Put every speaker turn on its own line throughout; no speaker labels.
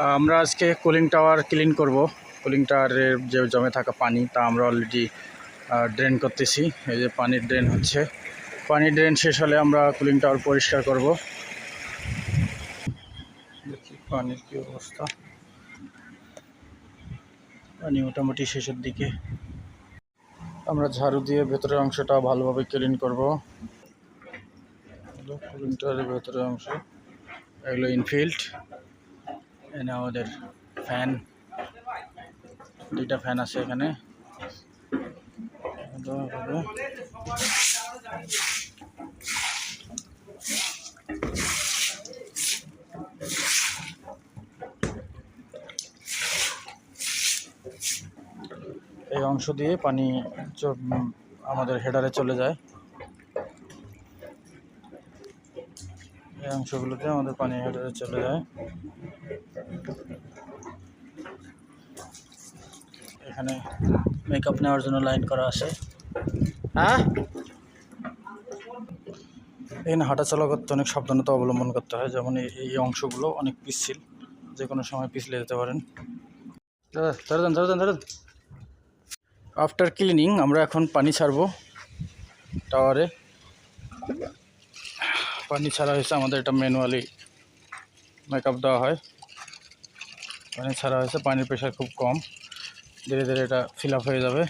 আমরা আজকে cooling tower clean করব। কুলিং টাওয়ারের যে জমে থাকা পানি তা আমরা অলরেডি ড্রেন করতেছি। এই যে পানির ড্রেন হচ্ছে, পানির ড্রেন শেষ হলে আমরা কুলিং টাওয়ার পরিষ্কার করব। দেখি পানির কি অবস্থা। পানি মোটামুটি শেষের দিকে। আমরা ঝাড়ু দিয়ে ভেতরের অংশটা ভালোভাবে ক্লিন করব। কুলিং টাওয়ারের ভেতরের অংশ এগুলো ইনফিল্ড। এখানে আমাদের ফ্যান, দুইটা ফ্যান আছে এখানে। এই অংশ দিয়ে পানি আমাদের হেডারে চলে যায়। এই অংশগুলোতে আমাদের পানি হেডারে চলে যায়। এখানে মেকআপ নেওয়ার জন্য লাইন করা আছে। এখানে হাঁটাচলা করতে অনেক সাবধানতা অবলম্বন করতে হয়, যেমন এই অংশগুলো অনেক পিচ্ছিল, যে কোনো সময় পিছলে যেতে পারেন। আফটার ক্লিনিং আমরা এখন পানি ছাড়বো টাওয়ারে। পানি ছাড়া হয়েছে, আমাদের এটা ম্যানুয়ালি মেকআপ দেওয়া হয়। পানি ছাড়া হয়েছে, পানির প্রেশার খুব কম, ধীরে ধীরে এটা ফিল আপ হয়ে যাবে।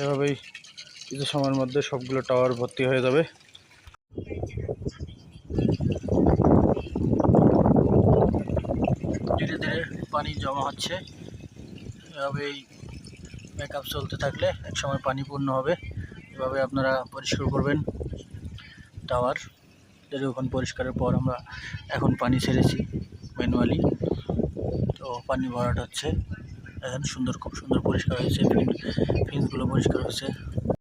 এভাবেই কিছু সময়ের মধ্যে সবগুলো টাওয়ার ভর্তি হয়ে যাবে। ধীরে ধীরে পানি জমা হচ্ছে। এভাবেই মেকআপ চলতে থাকলে একসময় পানি পূর্ণ হবে। এভাবে আপনারা পরিষ্কার করবেন টাওয়ার। যতক্ষণ পরিষ্কারের পর আমরা এখন পানি ছেড়েছি ম্যানুয়ালি, তো পানি ভরাট হচ্ছে। এখন খুব সুন্দর পরিষ্কার হয়েছে, ফিনসগুলো পরিষ্কার হয়েছে।